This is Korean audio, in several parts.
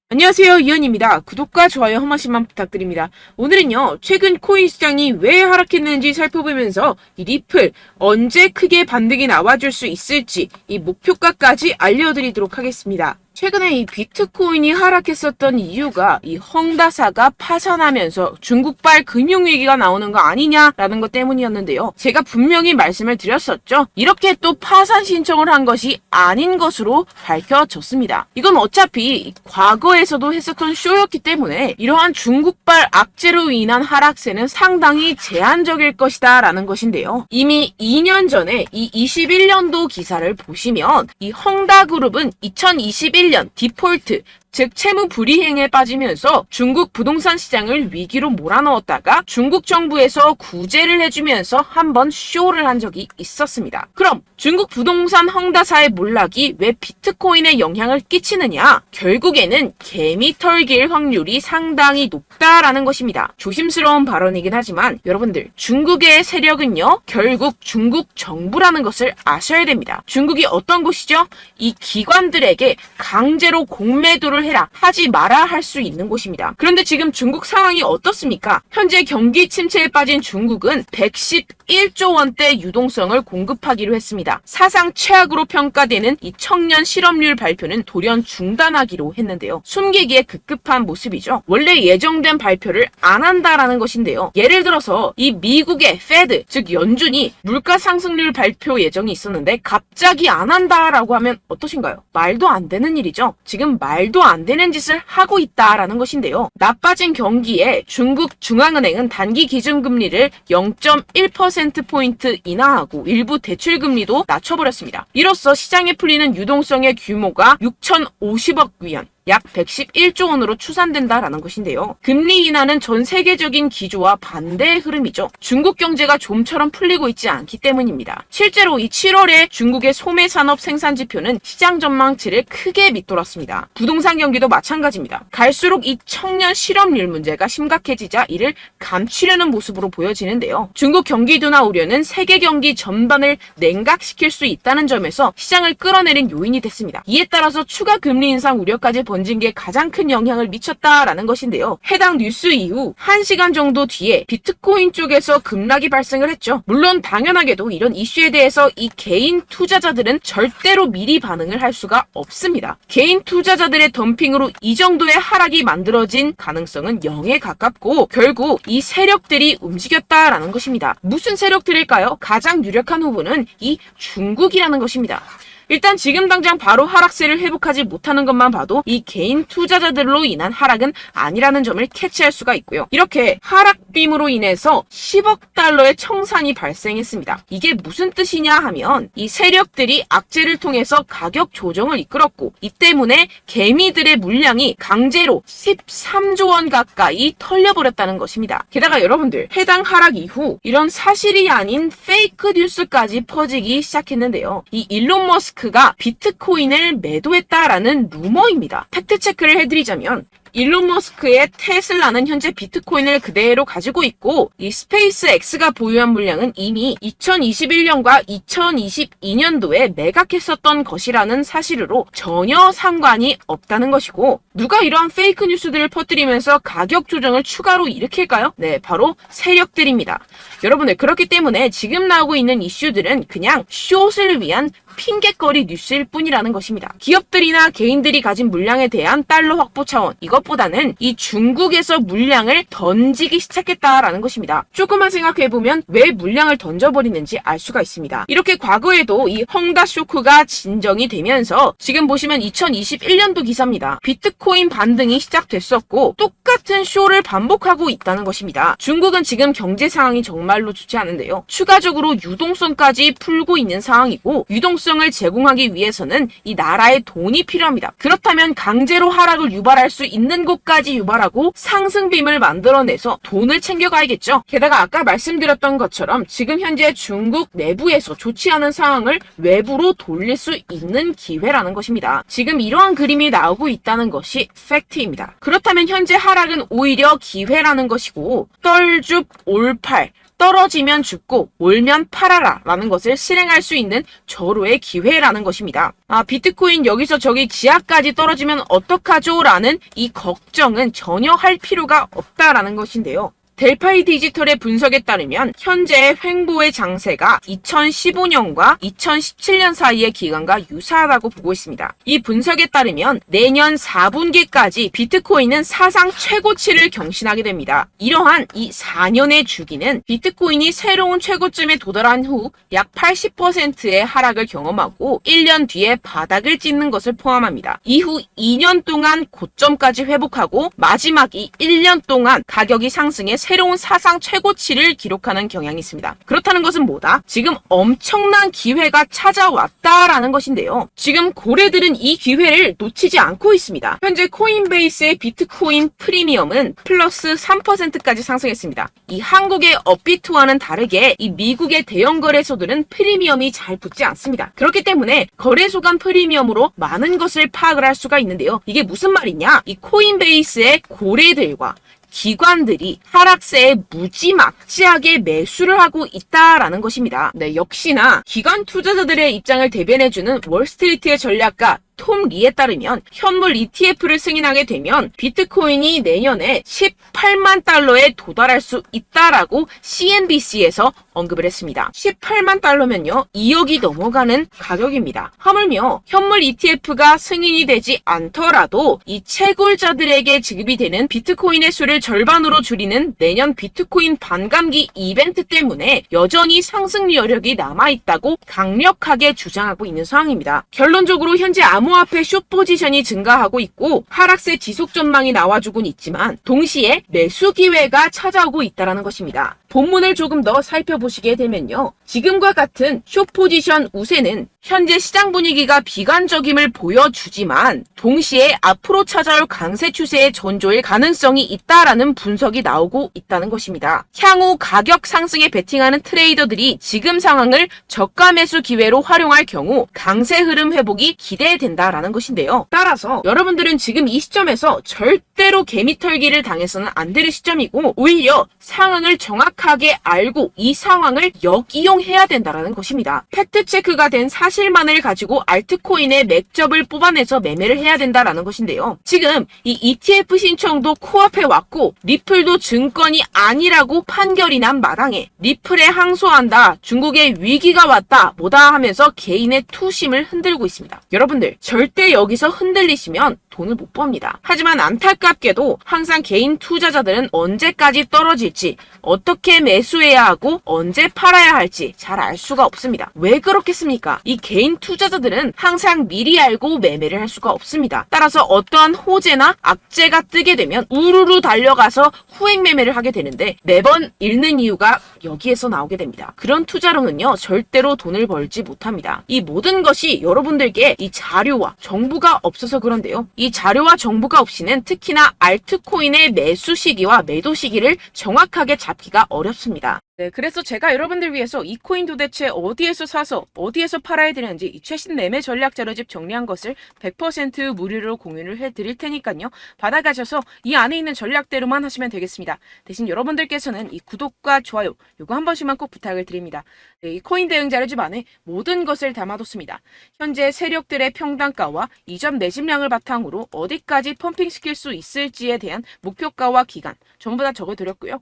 안녕하세요, 이현입니다. 구독과 좋아요 한 번씩만 부탁드립니다. 오늘은요, 최근 코인 시장이 왜 하락했는지 살펴보면서 이 리플 언제 크게 반등이 나와줄 수 있을지 이 목표가까지 알려드리도록 하겠습니다. 최근에 이 비트코인이 하락했었던 이유가 이 헝다사가 파산하면서 중국발 금융위기가 나오는 거 아니냐라는 것 때문이었는데요. 제가 분명히 말씀을 드렸었죠. 이렇게 또 파산 신청을 한 것이 아닌 것으로 밝혀졌습니다. 이건 어차피 과거에서도 했었던 쇼였기 때문에 이러한 중국발 악재로 인한 하락세는 상당히 제한적일 것이다 라는 것인데요. 이미 2년 전에 이 21년도 기사를 보시면 이 헝다그룹은 2021년 디폴트, 즉 채무 불이행에 빠지면서 중국 부동산 시장을 위기로 몰아넣었다가 중국 정부에서 구제를 해주면서 한번 쇼를 한 적이 있었습니다. 그럼 중국 부동산 헝다사의 몰락이 왜 비트코인에 영향을 끼치느냐? 결국에는 개미 털길 확률이 상당히 높다라는 것입니다. 조심스러운 발언이긴 하지만 여러분들, 중국의 세력은요, 결국 중국 정부라는 것을 아셔야 됩니다. 중국이 어떤 곳이죠? 이 기관들에게 강제로 공매도를 해라, 하지 마라 할 수 있는 곳입니다. 그런데 지금 중국 상황이 어떻습니까? 현재 경기 침체에 빠진 중국은 111조 원대 유동성을 공급하기로 했습니다. 사상 최악으로 평가되는 이 청년 실업률 발표는 돌연 중단하기로 했는데요. 숨기기에 급급한 모습이죠. 원래 예정된 발표를 안 한다라는 것인데요. 예를 들어서 이 미국의 페드, 즉 연준이 물가 상승률 발표 예정이 있었는데 갑자기 안 한다라고 하면 어떠신가요? 말도 안 되는 일이죠. 지금 말도 안 되는 짓을 하고 있다라는 것인데요. 나빠진 경기에 중국 중앙은행은 단기 기준금리를 0.1%포인트 인하하고 일부 대출금리도 낮춰버렸습니다. 이로써 시장에 풀리는 유동성의 규모가 6,050억 위안, 약 111조 원으로 추산된다라는 것인데요. 금리 인하는 전 세계적인 기조와 반대의 흐름이죠. 중국 경제가 좀처럼 풀리고 있지 않기 때문입니다. 실제로 이 7월에 중국의 소매 산업 생산 지표는 시장 전망치를 크게 밑돌았습니다. 부동산 경기도 마찬가지입니다. 갈수록 이 청년 실업률 문제가 심각해지자 이를 감추려는 모습으로 보여지는데요. 중국 경기 둔화 우려는 세계 경기 전반을 냉각시킬 수 있다는 점에서 시장을 끌어내린 요인이 됐습니다. 이에 따라서 추가 금리 인상 우려까지 번진 게 가장 큰 영향을 미쳤다라는 것인데요. 해당 뉴스 이후 1시간 정도 뒤에 비트코인 쪽에서 급락이 발생을 했죠. 물론 당연하게도 이런 이슈에 대해서 이 개인 투자자들은 절대로 미리 반응을 할 수가 없습니다. 개인 투자자들의 덤핑으로 이 정도의 하락이 만들어진 가능성은 0에 가깝고 결국 이 세력들이 움직였다라는 것입니다. 무슨 세력들일까요? 가장 유력한 후보는 이 중국이라는 것입니다. 일단 지금 당장 바로 하락세를 회복하지 못하는 것만 봐도 이 개인 투자자들로 인한 하락은 아니라는 점을 캐치할 수가 있고요. 이렇게 하락빔으로 인해서 10억 달러의 청산이 발생했습니다. 이게 무슨 뜻이냐 하면 이 세력들이 악재를 통해서 가격 조정을 이끌었고 이 때문에 개미들의 물량이 강제로 13조 원 가까이 털려버렸다는 것입니다. 게다가 여러분들, 해당 하락 이후 이런 사실이 아닌 페이크 뉴스까지 퍼지기 시작했는데요. 이 일론 머스크가 비트코인을 매도했다라는 루머입니다. 팩트체크를 해드리자면 일론 머스크의 테슬라는 현재 비트코인을 그대로 가지고 있고 이 스페이스X가 보유한 물량은 이미 2021년과 2022년도에 매각했었던 것이라는 사실으로 전혀 상관이 없다는 것이고, 누가 이러한 페이크 뉴스들을 퍼뜨리면서 가격 조정을 추가로 일으킬까요? 네, 바로 세력들입니다. 여러분들, 그렇기 때문에 지금 나오고 있는 이슈들은 그냥 숏을 위한 핑계거리 뉴스일 뿐이라는 것입니다. 기업들이나 개인들이 가진 물량에 대한 달러 확보 차원, 이것보다는 이 중국에서 물량을 던지기 시작했다라는 것입니다. 조금만 생각해보면 왜 물량을 던져버리는지 알 수가 있습니다. 이렇게 과거에도 이 헝다 쇼크가 진정이 되면서 지금 보시면 2021년도 기사입니다. 비트코인 반등이 시작됐었고 똑같은 쇼를 반복하고 있다는 것입니다. 중국은 지금 경제 상황이 정말로 좋지 않은데요. 추가적으로 유동성까지 풀고 있는 상황이고, 유동성을 제공하기 위해서는 이 나라의 돈이 필요합니다. 그렇다면 강제로 하락을 유발할 수 있는 곳까지 유발하고 상승빔을 만들어내서 돈을 챙겨가야겠죠. 게다가 아까 말씀드렸던 것처럼 지금 현재 중국 내부에서 좋지 않은 상황을 외부로 돌릴 수 있는 기회라는 것입니다. 지금 이러한 그림이 나오고 있다는 것이 팩트입니다. 그렇다면 현재 하락은 오히려 기회라는 것이고, 떨줍 올팔, 떨어지면 죽고 올면 팔아라 라는 것을 실행할 수 있는 절호의 기회라는 것입니다. 비트코인 여기서 저기 지하까지 떨어지면 어떡하죠? 라는 이 걱정은 전혀 할 필요가 없다라는 것인데요. 델파이 디지털의 분석에 따르면 현재 횡보의 장세가 2015년과 2017년 사이의 기간과 유사하다고 보고 있습니다. 이 분석에 따르면 내년 4분기까지 비트코인은 사상 최고치를 경신하게 됩니다. 이러한 이 4년의 주기는 비트코인이 새로운 최고점에 도달한 후 약 80%의 하락을 경험하고 1년 뒤에 바닥을 찍는 것을 포함합니다. 이후 2년 동안 고점까지 회복하고 마지막 이 1년 동안 가격이 상승해 새로운 사상 최고치를 기록하는 경향이 있습니다. 그렇다는 것은 뭐다? 지금 엄청난 기회가 찾아왔다라는 것인데요. 지금 고래들은 이 기회를 놓치지 않고 있습니다. 현재 코인베이스의 비트코인 프리미엄은 플러스 3%까지 상승했습니다. 이 한국의 업비트와는 다르게 이 미국의 대형 거래소들은 프리미엄이 잘 붙지 않습니다. 그렇기 때문에 거래소 간 프리미엄으로 많은 것을 파악을 할 수가 있는데요. 이게 무슨 말이냐? 이 코인베이스의 고래들과 기관들이 하락세에 무지막지하게 매수를 하고 있다라는 것입니다. 네, 역시나 기관 투자자들의 입장을 대변해주는 월스트리트의 전략가 톰 리에 따르면 현물 ETF를 승인하게 되면 비트코인이 내년에 18만 달러에 도달할 수 있다라고 CNBC에서 언급을 했습니다. 18만 달러면요 2억이 넘어가는 가격입니다. 하물며 현물 ETF가 승인이 되지 않더라도 이 채굴자들에게 지급이 되는 비트코인의 수를 절반으로 줄이는 내년 비트코인 반감기 이벤트 때문에 여전히 상승 여력이 남아있다고 강력하게 주장하고 있는 상황입니다. 결론적으로 현재 암호화폐 숏 포지션이 증가하고 있고 하락세 지속 전망이 나와주곤 있지만 동시에 매수 기회가 찾아오고 있다는 것입니다. 본문을 조금 더 살펴보시게 되면요. 지금과 같은 숏 포지션 우세는 현재 시장 분위기가 비관적임을 보여주지만 동시에 앞으로 찾아올 강세 추세의 전조일 가능성이 있다라는 분석이 나오고 있다는 것입니다. 향후 가격 상승에 베팅하는 트레이더들이 지금 상황을 저가 매수 기회로 활용할 경우 강세 흐름 회복이 기대된다라는 것인데요. 따라서 여러분들은 지금 이 시점에서 절대로 개미털기를 당해서는 안 될 시점이고 오히려 상황을 정확하게 알고 이 상황을 역이용해야 된다라는 것입니다. 팩트체크가 된 사실만을 가지고 알트코인의 맥접을 뽑아내서 매매를 해야 된다라는 것인데요. 지금 이 ETF 신청도 코앞에 왔고 리플도 증권이 아니라고 판결이 난 마당에 리플에 항소한다, 중국의 위기가 왔다, 뭐다 하면서 개인의 투심을 흔들고 있습니다. 여러분들 절대 여기서 흔들리시면 돈을 못 법니다. 하지만 안타깝게도 항상 개인 투자자들은 언제까지 떨어질지, 어떻게 매수해야 하고 언제 팔아야 할지 잘 알 수가 없습니다. 왜 그렇겠습니까? 이 개인 투자자들은 항상 미리 알고 매매를 할 수가 없습니다. 따라서 어떠한 호재나 악재가 뜨게 되면 우르르 달려가서 후행 매매를 하게 되는데 매번 잃는 이유가 여기에서 나오게 됩니다. 그런 투자로는요 절대로 돈을 벌지 못합니다. 이 모든 것이 여러분들께 이 자료와 정보가 없어서 그런데요. 이 자료와 정보가 없이는 특히나 알트코인의 매수 시기와 매도 시기를 정확하게 잡기가 어렵습니다. 네, 그래서 제가 여러분들 위해서 이 코인 도대체 어디에서 사서 어디에서 팔아야 되는지 이 최신 매매 전략 자료집 정리한 것을 100% 무료로 공유를 해드릴 테니까요. 받아가셔서 이 안에 있는 전략대로만 하시면 되겠습니다. 대신 여러분들께서는 이 구독과 좋아요 요거 한 번씩만 꼭 부탁을 드립니다. 네, 이 코인 대응 자료집 안에 모든 것을 담아뒀습니다. 현재 세력들의 평단가와 이점 내집량을 바탕으로 어디까지 펌핑시킬 수 있을지에 대한 목표가와 기간 전부 다 적어드렸고요.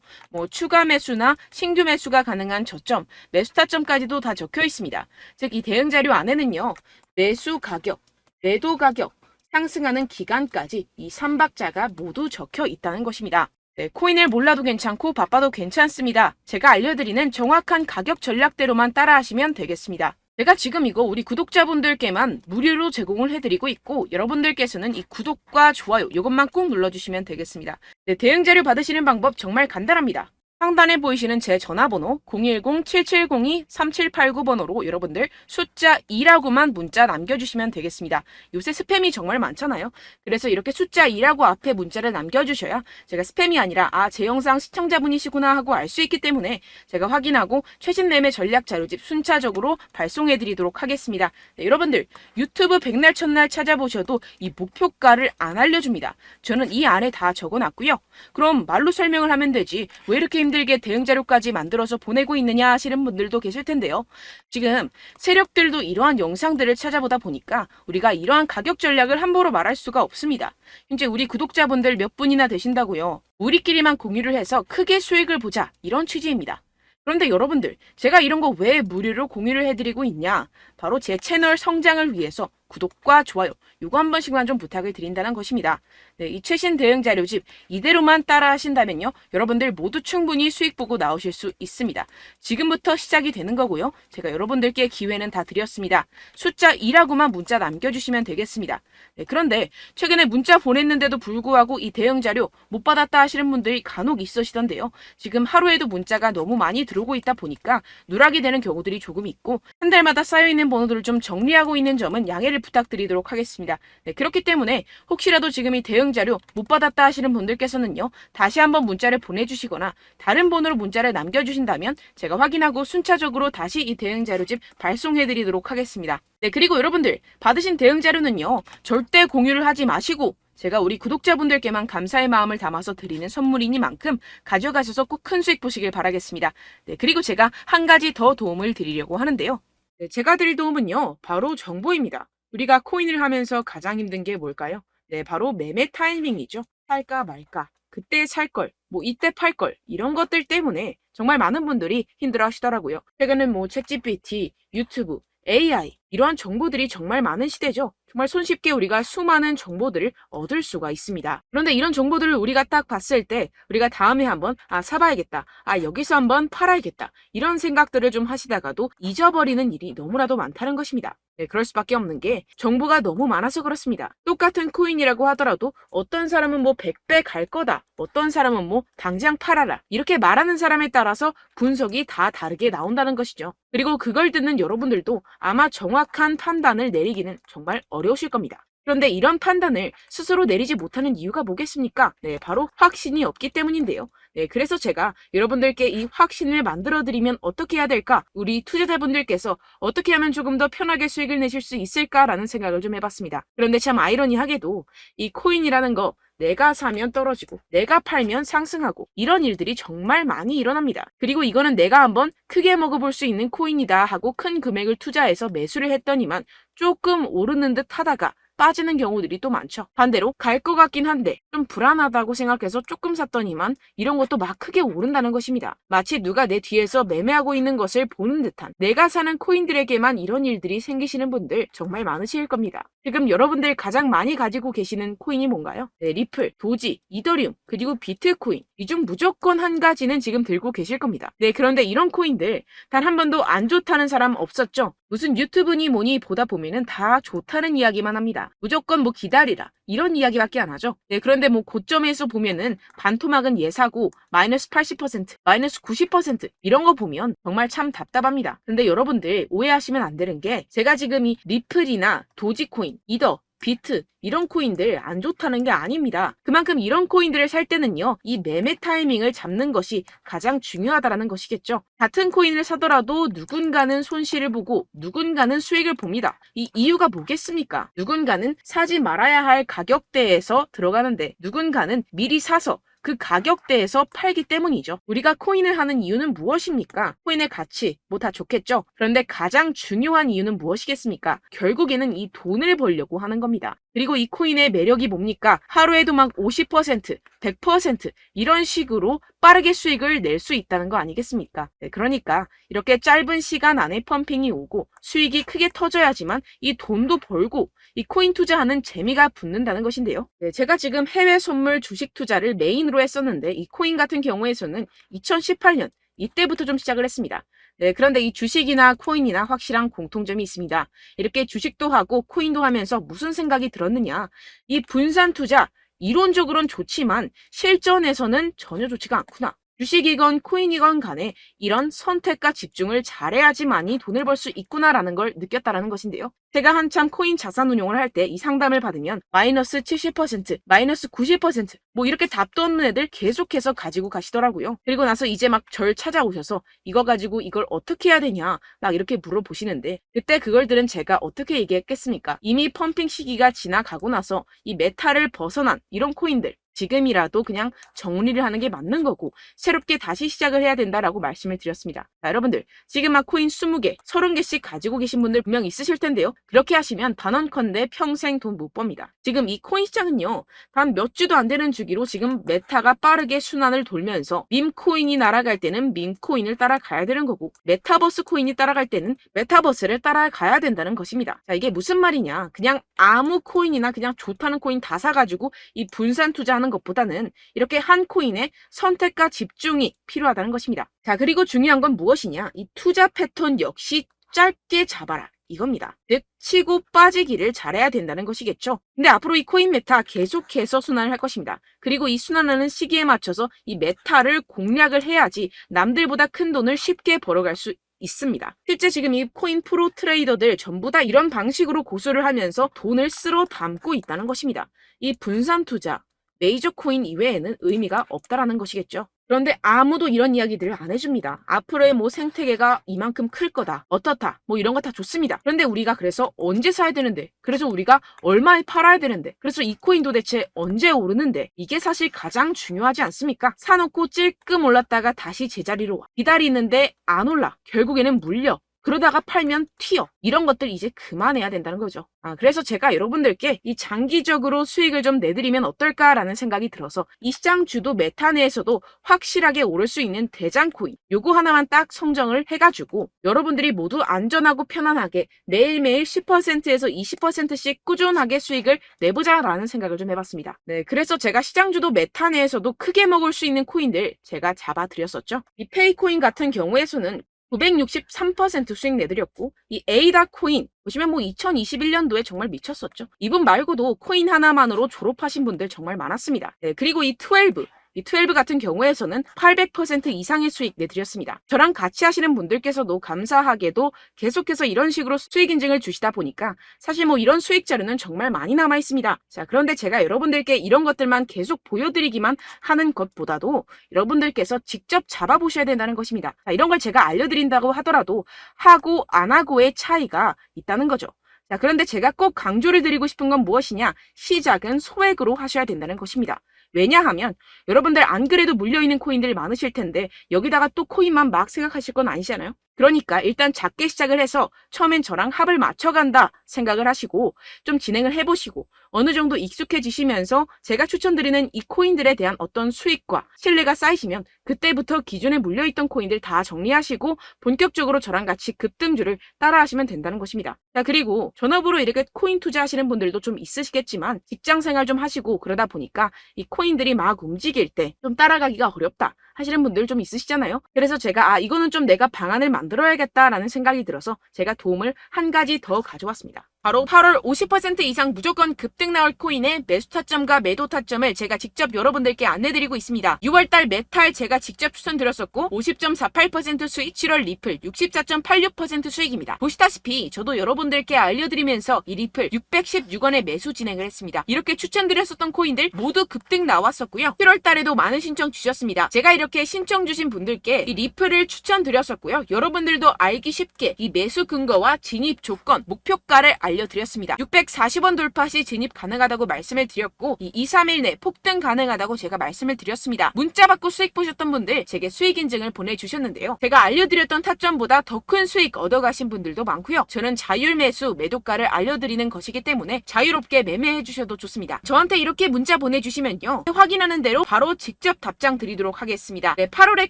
추가 매수나 신규 매수가 가능한 저점, 매수 타점까지도 다 적혀 있습니다. 즉 이 대응 자료 안에는요. 매수 가격, 매도 가격, 상승하는 기간까지 이 3박자가 모두 적혀 있다는 것입니다. 네, 코인을 몰라도 괜찮고 바빠도 괜찮습니다. 제가 알려드리는 정확한 가격 전략대로만 따라하시면 되겠습니다. 제가 지금 이거 우리 구독자분들께만 무료로 제공을 해드리고 있고 여러분들께서는 이 구독과 좋아요 이것만 꼭 눌러주시면 되겠습니다. 네, 대응 자료 받으시는 방법 정말 간단합니다. 상단에 보이시는 제 전화번호 010-7702-3789번호로 여러분들 숫자 2라고만 문자 남겨주시면 되겠습니다. 요새 스팸이 정말 많잖아요. 그래서 이렇게 숫자 2라고 앞에 문자를 남겨주셔야 제가 스팸이 아니라 제 영상 시청자분이시구나 하고 알 수 있기 때문에 제가 확인하고 최신 매매 전략 자료집 순차적으로 발송해드리도록 하겠습니다. 네, 여러분들 유튜브 백날 첫날 찾아보셔도 이 목표가를 안 알려줍니다. 저는 이 안에 다 적어놨고요. 그럼 말로 설명을 하면 되지 왜 이렇게 힘들게 힘들게 대응 자료까지 만들어서 보내고 있느냐 하시는 분들도 계실 텐데요. 지금 세력들도 이러한 영상들을 찾아보다 보니까 우리가 이러한 가격 전략을 함부로 말할 수가 없습니다. 현재 우리 구독자분들 몇 분이나 되신다고요. 우리끼리만 공유를 해서 크게 수익을 보자, 이런 취지입니다. 그런데 여러분들, 제가 이런 거 왜 무료로 공유를 해드리고 있냐? 바로 제 채널 성장을 위해서 구독과 좋아요, 요거 한 번씩만 좀 부탁을 드린다는 것입니다. 네, 이 최신 대응 자료집 이대로만 따라 하신다면요, 여러분들 모두 충분히 수익 보고 나오실 수 있습니다. 지금부터 시작이 되는 거고요. 제가 여러분들께 기회는 다 드렸습니다. 숫자 2라고만 문자 남겨주시면 되겠습니다. 네, 그런데 최근에 문자 보냈는데도 불구하고 이 대응 자료 못 받았다 하시는 분들이 간혹 있으시던데요. 지금 하루에도 문자가 너무 많이 들어오고 있다 보니까 누락이 되는 경우들이 조금 있고, 한 달마다 쌓여있는 번호들을 좀 정리하고 있는 점은 양해를 부탁드리도록 하겠습니다. 네, 그렇기 때문에 혹시라도 지금 이 대응 자료 못 받았다 하시는 분들께서는요, 다시 한번 문자를 보내주시거나 다른 번호로 문자를 남겨주신다면 제가 확인하고 순차적으로 다시 이 대응 자료집 발송해드리도록 하겠습니다. 네, 그리고 여러분들 받으신 대응 자료는요, 절대 공유를 하지 마시고 제가 우리 구독자분들께만 감사의 마음을 담아서 드리는 선물이니만큼 가져가셔서 꼭 큰 수익 보시길 바라겠습니다. 네, 그리고 제가 한 가지 더 도움을 드리려고 하는데요. 네, 제가 드릴 도움은요, 바로 정보입니다. 우리가 코인을 하면서 가장 힘든 게 뭘까요? 네, 바로 매매 타이밍이죠. 살까 말까, 그때 살 걸, 뭐 이때 팔 걸, 이런 것들 때문에 정말 많은 분들이 힘들어 하시더라고요. 최근엔 뭐 챗GPT, 유튜브, AI, 이러한 정보들이 정말 많은 시대죠. 정말 손쉽게 우리가 수많은 정보들을 얻을 수가 있습니다. 그런데 이런 정보들을 우리가 딱 봤을 때 우리가 다음에 한번 사봐야겠다, 여기서 한번 팔아야겠다, 이런 생각들을 좀 하시다가도 잊어버리는 일이 너무나도 많다는 것입니다. 네, 그럴 수밖에 없는 게 정보가 너무 많아서 그렇습니다. 똑같은 코인이라고 하더라도 어떤 사람은 뭐 100배 갈 거다, 어떤 사람은 뭐 당장 팔아라, 이렇게 말하는 사람에 따라서 분석이 다 다르게 나온다는 것이죠. 그리고 그걸 듣는 여러분들도 아마 정확한 판단을 내리기는 정말 어려우실 겁니다. 그런데 이런 판단을 스스로 내리지 못하는 이유가 뭐겠습니까? 네, 바로 확신이 없기 때문인데요. 네, 그래서 제가 여러분들께 이 확신을 만들어드리면 어떻게 해야 될까? 우리 투자자분들께서 어떻게 하면 조금 더 편하게 수익을 내실 수 있을까라는 생각을 좀 해봤습니다. 그런데 참 아이러니하게도 이 코인이라는 거, 내가 사면 떨어지고 내가 팔면 상승하고, 이런 일들이 정말 많이 일어납니다. 그리고 이거는 내가 한번 크게 먹어볼 수 있는 코인이다 하고 큰 금액을 투자해서 매수를 했더니만 조금 오르는 듯 하다가 빠지는 경우들이 또 많죠. 반대로 갈 것 같긴 한데 좀 불안하다고 생각해서 조금 샀더니만 이런 것도 막 크게 오른다는 것입니다. 마치 누가 내 뒤에서 매매하고 있는 것을 보는 듯한, 내가 사는 코인들에게만 이런 일들이 생기시는 분들 정말 많으실 겁니다. 지금 여러분들 가장 많이 가지고 계시는 코인이 뭔가요? 네, 리플, 도지, 이더리움, 그리고 비트코인, 이 중 무조건 한 가지는 지금 들고 계실 겁니다. 네, 그런데 이런 코인들 단 한 번도 안 좋다는 사람 없었죠? 무슨 유튜브니 뭐니 보다 보면은 다 좋다는 이야기만 합니다. 무조건 뭐 기다리라, 이런 이야기밖에 안 하죠. 네, 그런데 뭐 고점에서 보면은 반토막은 예사고 마이너스 80%, 마이너스 90% 이런 거 보면 정말 참 답답합니다. 근데 여러분들 오해하시면 안 되는 게, 제가 지금 이 리플이나 도지코인, 이더, 비트, 이런 코인들 안 좋다는 게 아닙니다. 그만큼 이런 코인들을 살 때는요, 이 매매 타이밍을 잡는 것이 가장 중요하다는 것이겠죠. 같은 코인을 사더라도 누군가는 손실을 보고 누군가는 수익을 봅니다. 이 이유가 뭐겠습니까? 누군가는 사지 말아야 할 가격대에서 들어가는데 누군가는 미리 사서 그 가격대에서 팔기 때문이죠. 우리가 코인을 하는 이유는 무엇입니까? 코인의 가치, 뭐 다 좋겠죠. 그런데 가장 중요한 이유는 무엇이겠습니까? 결국에는 이 돈을 벌려고 하는 겁니다. 그리고 이 코인의 매력이 뭡니까? 하루에도 막 50%, 100% 이런 식으로 빠르게 수익을 낼 수 있다는 거 아니겠습니까? 네, 그러니까 이렇게 짧은 시간 안에 펌핑이 오고 수익이 크게 터져야지만 이 돈도 벌고 이 코인 투자하는 재미가 붙는다는 것인데요. 네, 제가 지금 해외 선물 주식 투자를 메인으로 했었는데 이 코인 같은 경우에서는 2018년 이때부터 좀 시작을 했습니다. 네, 그런데 이 주식이나 코인이나 확실한 공통점이 있습니다. 이렇게 주식도 하고 코인도 하면서 무슨 생각이 들었느냐? 이 분산 투자, 이론적으로는 좋지만 실전에서는 전혀 좋지가 않구나. 주식이건 코인이건 간에 이런 선택과 집중을 잘해야지만이 돈을 벌 수 있구나라는 걸 느꼈다라는 것인데요. 제가 한참 코인 자산 운용을 할 때 이 상담을 받으면 마이너스 70%, 마이너스 90% 뭐 이렇게 답도 없는 애들 계속해서 가지고 가시더라고요. 그리고 나서 이제 막 절 찾아오셔서 이거 가지고 이걸 어떻게 해야 되냐 막 이렇게 물어보시는데, 그때 그걸 들은 제가 어떻게 얘기했겠습니까? 이미 펌핑 시기가 지나가고 나서 이 메타를 벗어난 이런 코인들, 지금이라도 그냥 정리를 하는 게 맞는 거고 새롭게 다시 시작을 해야 된다라고 말씀을 드렸습니다. 자, 여러분들 지금 막 코인 20개, 30개씩 가지고 계신 분들 분명 있으실 텐데요. 그렇게 하시면 단언컨대 평생 돈 못 법니다. 지금 이 코인 시장은요. 단 몇 주도 안 되는 주기로 지금 메타가 빠르게 순환을 돌면서 밈코인이 날아갈 때는 밈코인을 따라가야 되는 거고 메타버스 코인이 따라갈 때는 메타버스를 따라가야 된다는 것입니다. 자, 이게 무슨 말이냐. 그냥 아무 코인이나 그냥 좋다는 코인 다 사가지고 이 분산 투자하는 것보다는 이렇게 한 코인에 선택과 집중이 필요하다는 것입니다. 자, 그리고 중요한 건 무엇이냐. 이 투자 패턴 역시 짧게 잡아라. 이겁니다. 즉 치고 빠지기를 잘해야 된다는 것이겠죠. 근데 앞으로 이 코인 메타 계속해서 순환을 할 것입니다. 그리고 이 순환하는 시기에 맞춰서 이 메타를 공략을 해야지 남들보다 큰 돈을 쉽게 벌어갈 수 있습니다. 실제 지금 이 코인 프로 트레이더들 전부 다 이런 방식으로 고수를 하면서 돈을 쓸어 담고 있다는 것입니다. 이 분산 투자, 메이저 코인 이외에는 의미가 없다라는 것이겠죠. 그런데 아무도 이런 이야기들을 안 해줍니다. 앞으로의 뭐 생태계가 이만큼 클 거다. 어떻다. 뭐 이런 거 다 좋습니다. 그런데 우리가 그래서 언제 사야 되는데? 그래서 우리가 얼마에 팔아야 되는데? 그래서 이 코인 도대체 언제 오르는데? 이게 사실 가장 중요하지 않습니까? 사놓고 찔끔 올랐다가 다시 제자리로 와. 기다리는데 안 올라. 결국에는 물려. 그러다가 팔면 튀어. 이런 것들 이제 그만해야 된다는 거죠. 그래서 제가 여러분들께 이 장기적으로 수익을 좀 내드리면 어떨까라는 생각이 들어서 이 시장 주도 메타 내에서도 확실하게 오를 수 있는 대장 코인 요거 하나만 딱 선정을 해가지고 여러분들이 모두 안전하고 편안하게 매일매일 10%에서 20%씩 꾸준하게 수익을 내보자라는 생각을 좀 해봤습니다. 네, 그래서 제가 시장 주도 메타 내에서도 크게 먹을 수 있는 코인들 제가 잡아드렸었죠. 이 페이코인 같은 경우에서는 963% 수익 내드렸고 이 에이다 코인 보시면 뭐 2021년도에 정말 미쳤었죠. 이분 말고도 코인 하나만으로 졸업하신 분들 정말 많았습니다. 네, 그리고 이 12 같은 경우에서는 800% 이상의 수익 내드렸습니다. 저랑 같이 하시는 분들께서도 감사하게도 계속해서 이런 식으로 수익 인증을 주시다 보니까 사실 뭐 이런 수익 자료는 정말 많이 남아 있습니다. 자, 그런데 제가 여러분들께 이런 것들만 계속 보여드리기만 하는 것보다도 여러분들께서 직접 잡아보셔야 된다는 것입니다. 자, 이런 걸 제가 알려드린다고 하더라도 하고 안 하고의 차이가 있다는 거죠. 자, 그런데 제가 꼭 강조를 드리고 싶은 건 무엇이냐? 시작은 소액으로 하셔야 된다는 것입니다. 왜냐하면 여러분들 안 그래도 물려있는 코인들 많으실 텐데 여기다가 또 코인만 막 생각하실 건 아니잖아요. 그러니까 일단 작게 시작을 해서 처음엔 저랑 합을 맞춰간다 생각을 하시고 좀 진행을 해보시고 어느 정도 익숙해지시면서 제가 추천드리는 이 코인들에 대한 어떤 수익과 신뢰가 쌓이시면 그때부터 기존에 물려있던 코인들 다 정리하시고 본격적으로 저랑 같이 급등주를 따라하시면 된다는 것입니다. 자, 그리고 전업으로 이렇게 코인 투자하시는 분들도 좀 있으시겠지만 직장생활 좀 하시고 그러다 보니까 이 코인들이 막 움직일 때 좀 따라가기가 어렵다 하시는 분들 좀 있으시잖아요. 그래서 제가 이거는 좀 내가 방안을 만들어야겠다라는 생각이 들어서 제가 도움을 한 가지 더 가져왔습니다. 바로 8월 50% 이상 무조건 급등 나올 코인의 매수 타점과 매도 타점을 제가 직접 여러분들께 안내드리고 있습니다. 6월달 메탈 제가 직접 추천드렸었고 50.48% 수익, 7월 리플 64.86% 수익입니다. 보시다시피 저도 여러분들께 알려드리면서 이 리플 616원에 매수 진행을 했습니다. 이렇게 추천드렸었던 코인들 모두 급등 나왔었고요. 7월달에도 많은 신청 주셨습니다. 제가 이렇게 신청 주신 분들께 이 리플을 추천드렸었고요. 여러분들도 알기 쉽게 이 매수 근거와 진입 조건, 목표가를 알려드렸습니다. 640원 돌파 시 진입 가능하다고 말씀을 드렸고 이 2, 3일 내 폭등 가능하다고 제가 말씀을 드렸습니다. 문자 받고 수익 보셨던 분들 제게 수익 인증을 보내주셨는데요. 제가 알려드렸던 타점보다 더 큰 수익 얻어가신 분들도 많고요. 저는 자율 매수 매도가를 알려드리는 것이기 때문에 자유롭게 매매해 주셔도 좋습니다. 저한테 이렇게 문자 보내주시면요. 확인하는 대로 바로 직접 답장 드리도록 하겠습니다. 네, 8월의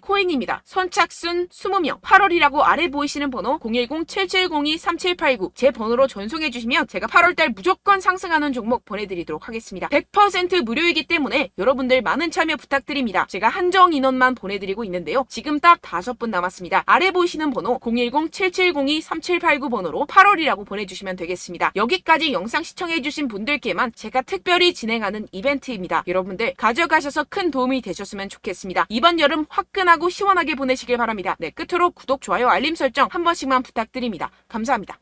코인입니다. 선착순 20명 8월이라고 아래 보이시는 번호 010-7702-3789 제 번호로 전송해 주시면 제가 8월달 무조건 상승하는 종목 보내드리도록 하겠습니다. 100% 무료이기 때문에 여러분들 많은 참여 부탁드립니다. 제가 한정 인원만 보내드리고 있는데요. 지금 딱 5분 남았습니다. 아래 보이시는 번호 010-7702-3789 번호로 8월이라고 보내주시면 되겠습니다. 여기까지 영상 시청해주신 분들께만 제가 특별히 진행하는 이벤트입니다. 여러분들 가져가셔서 큰 도움이 되셨으면 좋겠습니다. 이번 여름 화끈하고 시원하게 보내시길 바랍니다. 네, 끝으로 구독, 좋아요, 알림 설정 한 번씩만 부탁드립니다. 감사합니다.